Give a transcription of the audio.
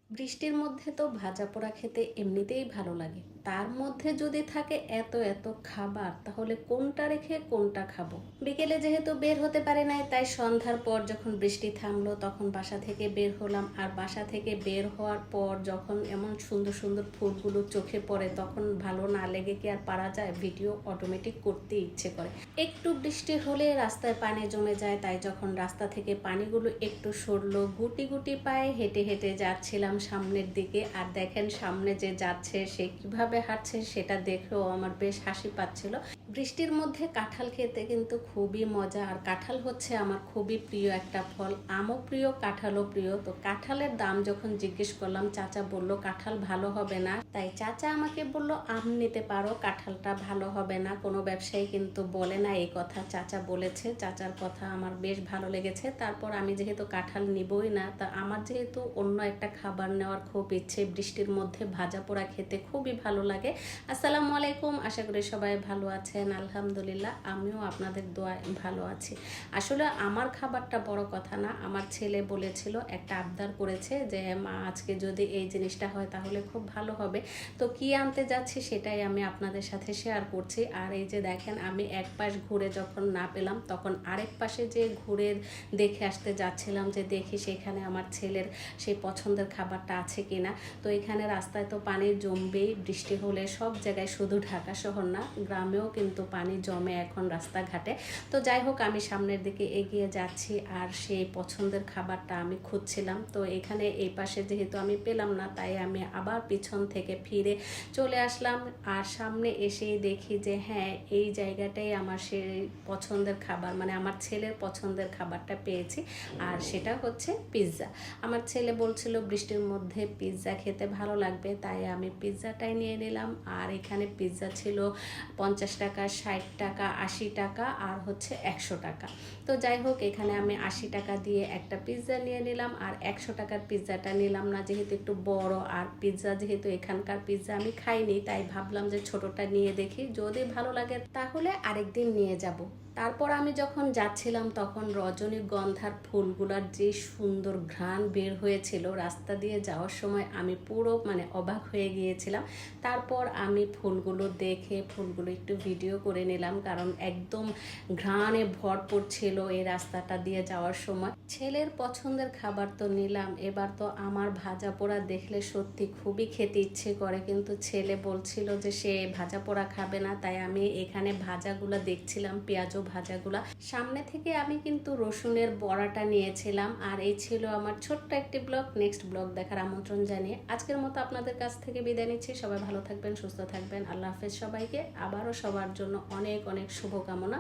বৃষ্টির মধ্যে তো ভাজা পোড়া খেতে এমনিতেই ভালো লাগে, তার মধ্যে যদি থাকে এত এত খাবার, তাহলে কোনটা রেখে কোনটা খাবো। বিকেলে যেহেতু বের হতে পারে নাই, তাই সন্ধ্যার পর যখন বৃষ্টি থামলো তখন বাসা থেকে বের হলাম। আর বাসা থেকে বের হওয়ার পর যখন এমন সুন্দর সুন্দর ফুলগুলো চোখে পড়ে, তখন ভালো না লেগে কি আর পারা যায়, ভিডিও অটোমেটিক করতে ইচ্ছে করে। একটু বৃষ্টি হলে রাস্তায় পানি জমে যায়, তাই যখন রাস্তা থেকে পানিগুলো একটু সরলো, গুটি গুটি পায়ে হেঁটে হেঁটে যাচ্ছিলাম সামনের দিকে। আর দেখেন সামনে যে যাচ্ছে সে কিভাবে হাঁটছে, সেটা দেখেও আমার বেশ হাসি পাচ্ছিল। বৃষ্টির মধ্যে কাঁঠাল খেতে কিন্তু খুবই মজা, আর কাঁঠাল হচ্ছে আমার খুবই প্রিয় একটা ফল। আমও প্রিয়, কাঁঠালও প্রিয়। তো কাঁঠালের দাম যখন জিজ্ঞেস করলাম, চাচা বলল কাঁঠাল ভালো হবে না, তাই চাচা আমাকে বলল আম নিতে পারো, কাঁঠালটা ভালো হবে না। কোনো ব্যবসায়ী কিন্তু বলে না এই কথা, চাচা বলেছে। চাচার কথা আমার বেশ ভালো লেগেছে। তারপর আমি যেহেতু কাঁঠাল নিবই না, তা আমার যেহেতু অন্য একটা খাবার নেওয়ার খুব ইচ্ছে, বৃষ্টির মধ্যে ভাজা পোড়া খেতে খুবই ভালো লাগে। আসসালামু আলাইকুম, আশা করি সবাই ভালো আছেন। আলহামদুলিল্লাহ, আমিও আপনাদের দোয়ায় ভালো আছি। আসলে আমার খাবারটা বড় কথা না, আমার ছেলে বলেছিল, একটা আবদার করেছে যে মা আজকে যদি এই জিনিসটা হয় তাহলে খুব ভালো হবে। তো কি আনতে যাচ্ছি সেটাই আমি আপনাদের সাথে শেয়ার করছি। আর এই যে দেখেন, আমি এক পাশ ঘুরে যখন না পেলাম, তখন আরেক পাশে যে ঘুরে দেখে আসতে যাচ্ছিলাম, যে দেখি সেখানে আমার ছেলের সেই পছন্দের খাবারটা আছে কিনা। তো এখানে রাস্তায় তো পানি জমবেই, বৃষ্টি হলে সব জায়গায়, শুধু ঢাকা শহর না, গ্রামেও কিন্তু পানি জমে এখন রাস্তাঘাটে। তো যাই হোক, আমি সামনের দিকে এগিয়ে যাচ্ছি আর সেই পছন্দের খাবারটা আমি খুঁজছিলাম। তো এখানে এই পাশে যেহেতু আমি পেলাম না, তাই আমি আবার পিছন থেকে ফিরে চলে আসলাম। আর সামনে এসেই দেখি যে হ্যাঁ, এই জায়গাটাই আমার সেই পছন্দের খাবার, মানে আমার ছেলের পছন্দের খাবারটা পেয়েছি। আর সেটা হচ্ছে পিৎজা। আমার ছেলে বলছিল বৃষ্টির মধ্যে পিৎজা খেতে ভালো লাগবে, তাই আমি পিৎজাটাই নিয়ে নিলাম। আর এখানে পিৎজা ছিল 50 টাকা, 60 টাকা, 80 টাকা, আর হচ্ছে 100 টাকা। তো যাই হোক, এখানে আমি 80 টাকা দিয়ে একটা পিৎজা নিয়ে নিলাম, আর 100 টাকার পিৎজাটা নিলাম না, যেহেতু একটু বড়। আর পিৎজা যেহেতু এখানকার পিৎজা আমি খাইনি, তাই ভাবলাম যে ছোটটা নিয়ে দেখি, যদি ভালো লাগে তাহলে আরেকদিন নিয়ে যাব। তারপর আমি যখন যাচ্ছিলাম, তখন রজনীগন্ধার ফুলগুলার যে সুন্দর ঘ্রাণ বের হয়েছিল, রাস্তা দিয়ে যাওয়ার সময় আমি পুরো অবাক হয়ে গিয়েছিলাম। তারপর আমি ফুলগুলো দেখে ফুলগুলো একটু ভিডিও করে নিলাম, কারণ একদম ঘ্রাণে ভরপুর ছিল এই রাস্তাটা দিয়ে যাওয়ার সময়। ছেলের পছন্দের খাবার তো নিলাম, এবার তো আমার ভাজা পোড়া দেখলে সত্যি খুবই খেতে ইচ্ছে করে, কিন্তু ছেলে বলছিল যে সে ভাজা পোড়া খাবে না। তাই আমি এখানে ভাজাগুলো দেখছিলাম, পেঁয়াজও ভাজাগুলা। সামনে থেকে আমি কিন্তু রসুনের বড়াটা নিয়েছিলাম। আর এই ছিল আমার ছোট্ট একটি ব্লগ। নেক্সট ব্লগ দেখার আমন্ত্রণ জানিয়ে আজকের মতো আপনাদের কাছ থেকে বিদায় নিচ্ছি। সবাই ভালো থাকবেন, সুস্থ থাকবেন। আল্লাহ হাফেজ সবাইকে। আবারও সবার জন্য অনেক অনেক শুভকামনা।